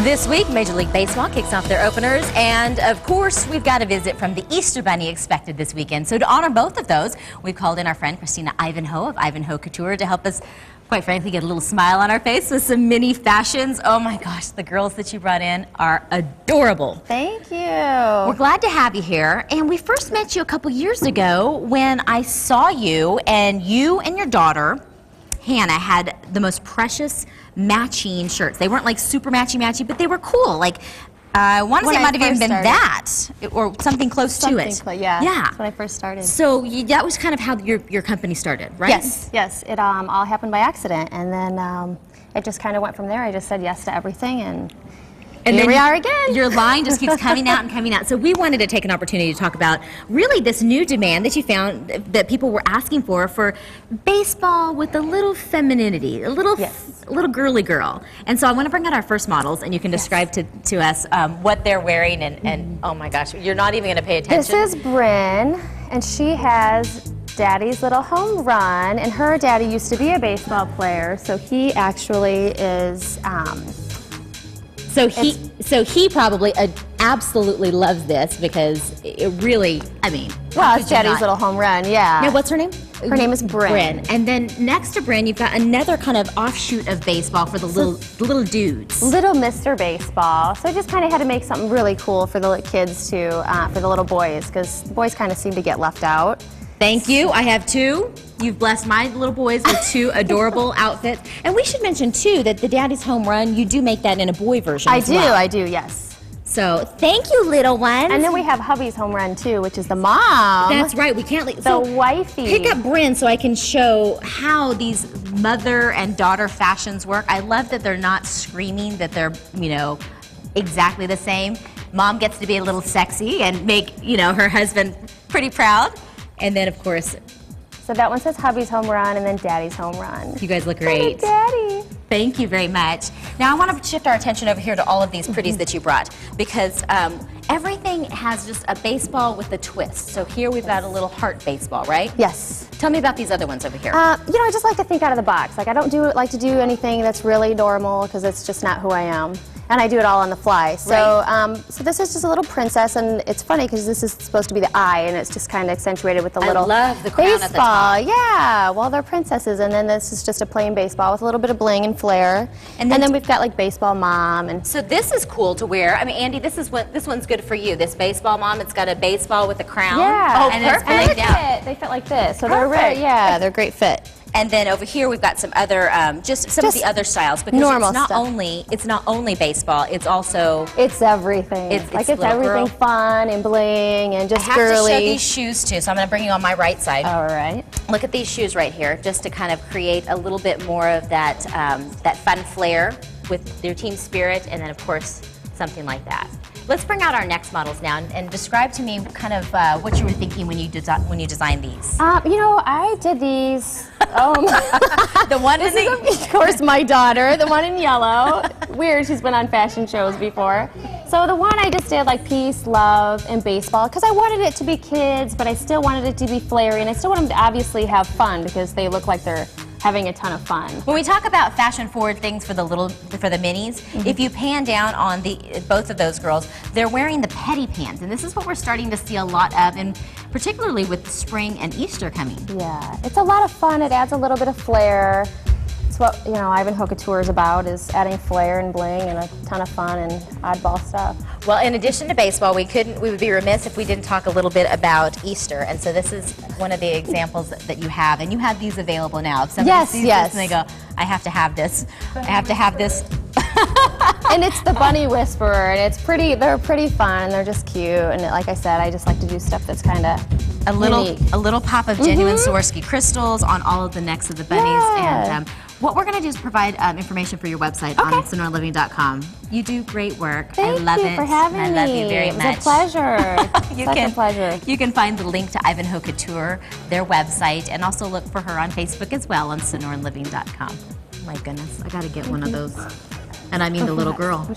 This week, Major League Baseball kicks off their openers, and of course, we've got a visit from the Easter Bunny expected this weekend. So to honor both of those, we've called in our friend Christina Ivanhoe of Ivanhoe Couture to help us, quite frankly, get a little smile on our face with some mini fashions. Oh my gosh, the girls that you brought in are adorable. Thank you. We're glad to have you here, and we first met you a couple years ago when I saw you and your daughter, Hannah, had the most precious matching shirts. They weren't like super matchy, but they were cool. Like, I want to say it might have even been that, or something close to it. Yeah, yeah. That's when I first started. So that was kind of how your company started, right? Yes. It all happened by accident, and then it just kind of went from there. I just said yes to everything, and here we are again. Your line just keeps coming out and coming out. So we wanted to take an opportunity to talk about really this new demand that you found that people were asking for baseball with a little femininity, a little girly girl. And so I want to bring out our first models, and you can describe to us what they're wearing. And oh my gosh, you're not even going to pay attention. This is Bryn, and she has Daddy's little home run, and her daddy used to be a baseball player, so he actually is. So he probably absolutely loves this because it really, I mean. Well, it's Daddy's little home run, yeah. Now, what's her name? Her name is Bryn. And then next to Bryn, you've got another kind of offshoot of baseball for the little dudes. Little Mr. Baseball. So I just kind of had to make something really cool for the kids too, for the little boys, because the boys kind of seem to get left out. Thank you. I have two. You've blessed my little boys with two adorable outfits. And we should mention, too, that the Daddy's Home Run, you do make that in a boy version as well. I do, yes. So, thank you, little ones. And then we have hubby's home run, too, which is the mom. That's right. We can't leave. The wifey. Pick up Bryn so I can show how these mother and daughter fashions work. I love that they're not screaming that they're, exactly the same. Mom gets to be a little sexy and make, her husband pretty proud. And then, of course, so that one says hubby's home run, and then Daddy's home run. You guys look great. Daddy. Thank you very much. Now I want to shift our attention over here to all of these pretties that you brought, because everything has just a baseball with a twist. So here we've got a little heart baseball, right? Yes. Tell me about these other ones over here. I just like to think out of the box. Like, I don't like to do anything that's really normal, because it's just not who I am. And I do it all on the fly. So, so this is just a little princess, and it's funny because this is supposed to be the eye, and it's just kind of accentuated with the little love the crown baseball. At the top. Yeah, well, they're princesses, and then this is just a plain baseball with a little bit of bling and flair. And then we've got like baseball mom, and so this is cool to wear. I mean, Andy, this one's good for you. This baseball mom, it's got a baseball with a crown. Yeah, and perfect. They fit like this, so they're really, they're a great fit. And then over here we've got some other, just some of the other styles, because it's not only baseball, it's also everything. It's everything fun and bling and just girly. I have to show these shoes too, so I'm going to bring you on my right side. All right. Look at these shoes right here, just to kind of create a little bit more of that that fun flair with their team spirit, and then of course something like that. Let's bring out our next models now and describe to me kind of what you were thinking when you designed these. I did these. The one this is, of course, my daughter, the one in yellow. Weird, she's been on fashion shows before. So the one I just did like peace, love, and baseball, because I wanted it to be kids, but I still wanted it to be flary, and I still want them to obviously have fun because they look like they're having a ton of fun. When we talk about fashion-forward things for the minis, if you pan down on both of those girls, they're wearing the petty pants, and this is what we're starting to see a lot of, and particularly with spring and Easter coming. Yeah, it's a lot of fun. It adds a little bit of flair. It's what Ivanhoe Couture is about, is adding flair and bling and a ton of fun and oddball stuff. Well, in addition to baseball, we would be remiss if we didn't talk a little bit about Easter, and so this is one of the examples that you have, and you have these available now. If somebody sees this and they go, I have to have this, I have to have this. And it's the Bunny Whisperer, and they're pretty fun, and they're just cute, and like I said, I just like to do stuff that's kind of a little pop of genuine Swarovski crystals on all of the necks of the bunnies. And what we're going to do is provide information for your website on sonorliving.com. You do great work. Thank I love you it. for having me. I love you very much. It was a pleasure. Such a pleasure. You can find the link to Ivanhoe Couture, their website, and also look for her on Facebook as well on sonorliving.com. My goodness, I got to get one of those. And I mean the little girl.